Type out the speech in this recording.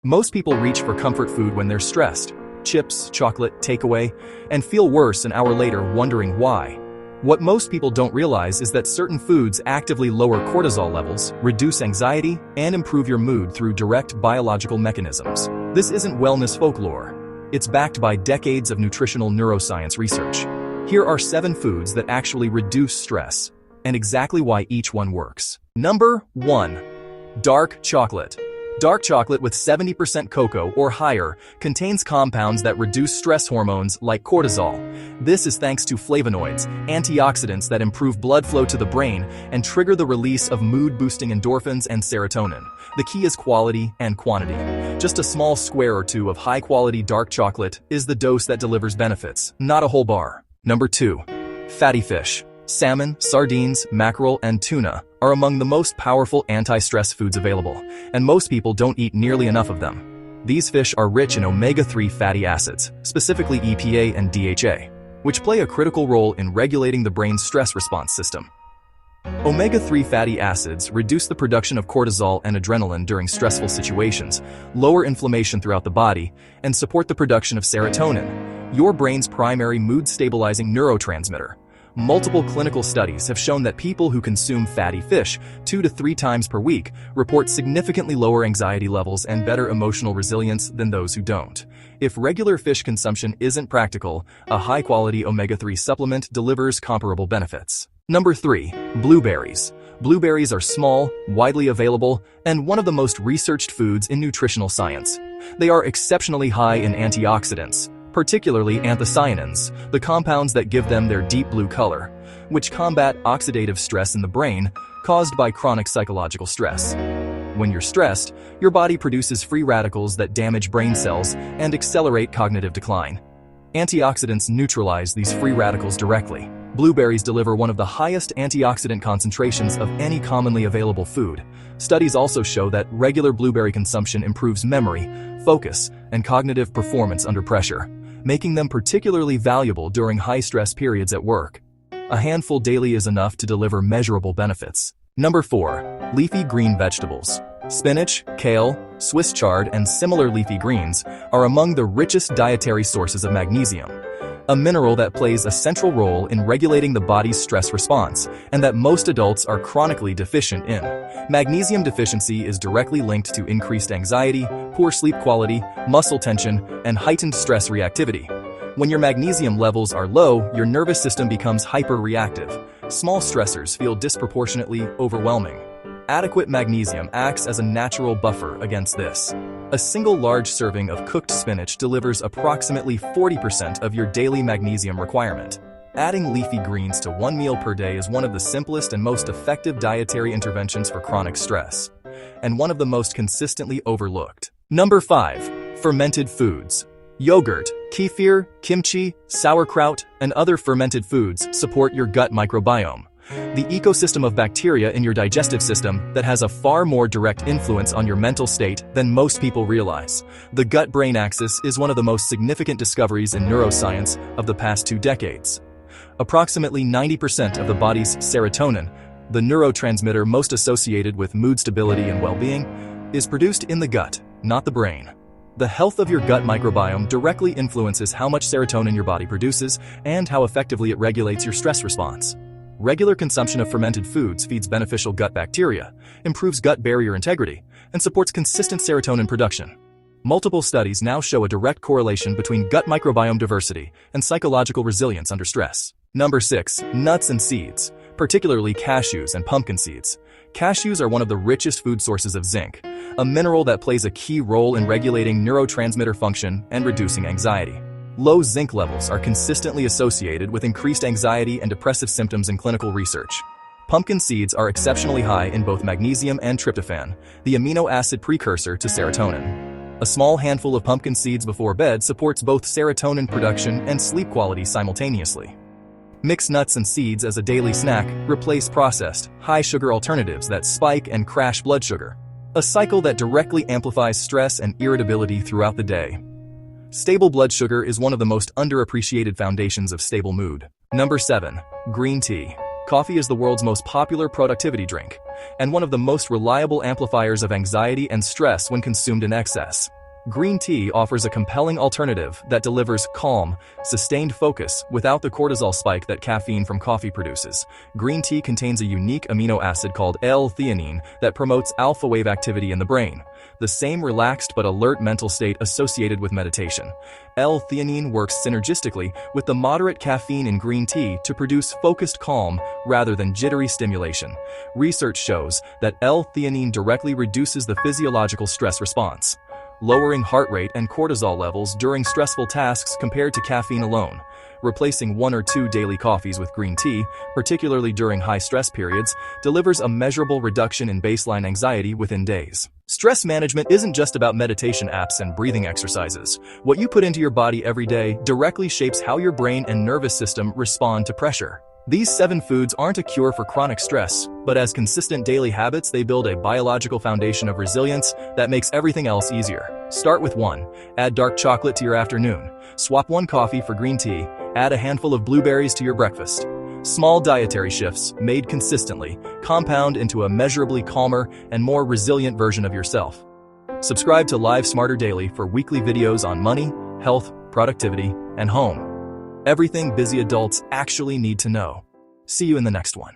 Most people reach for comfort food when they're stressed. Chips, chocolate, takeaway, and feel worse an hour later wondering why. What most people don't realize is that certain foods actively lower cortisol levels, reduce anxiety, and improve your mood through direct biological mechanisms. This isn't wellness folklore. It's backed by decades of nutritional neuroscience research. Here are 7 foods that actually reduce stress, and exactly why each one works. Number 1. Dark chocolate. Dark chocolate with 70% cocoa or higher contains compounds that reduce stress hormones like cortisol. This is thanks to flavonoids, antioxidants that improve blood flow to the brain and trigger the release of mood-boosting endorphins and serotonin. The key is quality and quantity. Just a small square or two of high-quality dark chocolate is the dose that delivers benefits, not a whole bar. Number 2. Fatty fish. Salmon, sardines, mackerel, and tuna are among the most powerful anti-stress foods available, and most people don't eat nearly enough of them. These fish are rich in omega-3 fatty acids, specifically EPA and DHA, which play a critical role in regulating the brain's stress response system. Omega-3 fatty acids reduce the production of cortisol and adrenaline during stressful situations, lower inflammation throughout the body, and support the production of serotonin, your brain's primary mood-stabilizing neurotransmitter. Multiple clinical studies have shown that people who consume fatty fish 2 to 3 times per week report significantly lower anxiety levels and better emotional resilience than those who don't. If regular fish consumption isn't practical, a high-quality omega-3 supplement delivers comparable benefits. Number 3. Blueberries. Blueberries are small, widely available, and one of the most researched foods in nutritional science. They are exceptionally high in antioxidants, particularly anthocyanins, the compounds that give them their deep blue color, which combat oxidative stress in the brain caused by chronic psychological stress. When you're stressed, your body produces free radicals that damage brain cells and accelerate cognitive decline. Antioxidants neutralize these free radicals directly. Blueberries deliver one of the highest antioxidant concentrations of any commonly available food. Studies also show that regular blueberry consumption improves memory, focus, and cognitive performance under pressure, making them particularly valuable during high-stress periods at work. A handful daily is enough to deliver measurable benefits. Number 4. Leafy green vegetables. Spinach, kale, Swiss chard, and similar leafy greens are among the richest dietary sources of magnesium, a mineral that plays a central role in regulating the body's stress response and that most adults are chronically deficient in. Magnesium deficiency is directly linked to increased anxiety, poor sleep quality, muscle tension, and heightened stress reactivity. When your magnesium levels are low, your nervous system becomes hyper-reactive. Small stressors feel disproportionately overwhelming. Adequate magnesium acts as a natural buffer against this. A single large serving of cooked spinach delivers approximately 40% of your daily magnesium requirement. Adding leafy greens to one meal per day is one of the simplest and most effective dietary interventions for chronic stress, and one of the most consistently overlooked. Number 5. Fermented foods. Yogurt, kefir, kimchi, sauerkraut, and other fermented foods support your gut microbiome, the ecosystem of bacteria in your digestive system that has a far more direct influence on your mental state than most people realize. The gut-brain axis is one of the most significant discoveries in neuroscience of the past 2 decades. Approximately 90% of the body's serotonin, the neurotransmitter most associated with mood stability and well-being, is produced in the gut, not the brain. The health of your gut microbiome directly influences how much serotonin your body produces and how effectively it regulates your stress response. Regular consumption of fermented foods feeds beneficial gut bacteria, improves gut barrier integrity, and supports consistent serotonin production. Multiple studies now show a direct correlation between gut microbiome diversity and psychological resilience under stress. Number 6. Nuts and seeds, particularly cashews and pumpkin seeds. Cashews are one of the richest food sources of zinc, a mineral that plays a key role in regulating neurotransmitter function and reducing anxiety. Low zinc levels are consistently associated with increased anxiety and depressive symptoms in clinical research. Pumpkin seeds are exceptionally high in both magnesium and tryptophan, the amino acid precursor to serotonin. A small handful of pumpkin seeds before bed supports both serotonin production and sleep quality simultaneously. Mix nuts and seeds as a daily snack, replace processed, high-sugar alternatives that spike and crash blood sugar, a cycle that directly amplifies stress and irritability throughout the day. Stable blood sugar is one of the most underappreciated foundations of stable mood. Number 7. Green tea. Coffee is the world's most popular productivity drink, and one of the most reliable amplifiers of anxiety and stress when consumed in excess. Green tea offers a compelling alternative that delivers calm, sustained focus without the cortisol spike that caffeine from coffee produces. Green tea contains a unique amino acid called L-theanine that promotes alpha wave activity in the brain, the same relaxed but alert mental state associated with meditation. L-theanine works synergistically with the moderate caffeine in green tea to produce focused calm rather than jittery stimulation. Research shows that L-theanine directly reduces the physiological stress response, lowering heart rate and cortisol levels during stressful tasks compared to caffeine alone. Replacing 1 or 2 daily coffees with green tea, particularly during high-stress periods, delivers a measurable reduction in baseline anxiety within days. Stress management isn't just about meditation apps and breathing exercises. What you put into your body every day directly shapes how your brain and nervous system respond to pressure. These 7 foods aren't a cure for chronic stress, but as consistent daily habits, they build a biological foundation of resilience that makes everything else easier. Start with 1. Add dark chocolate to your afternoon. Swap 1 coffee for green tea. Add a handful of blueberries to your breakfast. Small dietary shifts, made consistently, compound into a measurably calmer and more resilient version of yourself. Subscribe to Live Smarter Daily for weekly videos on money, health, productivity, and home. Everything busy adults actually need to know. See you in the next one.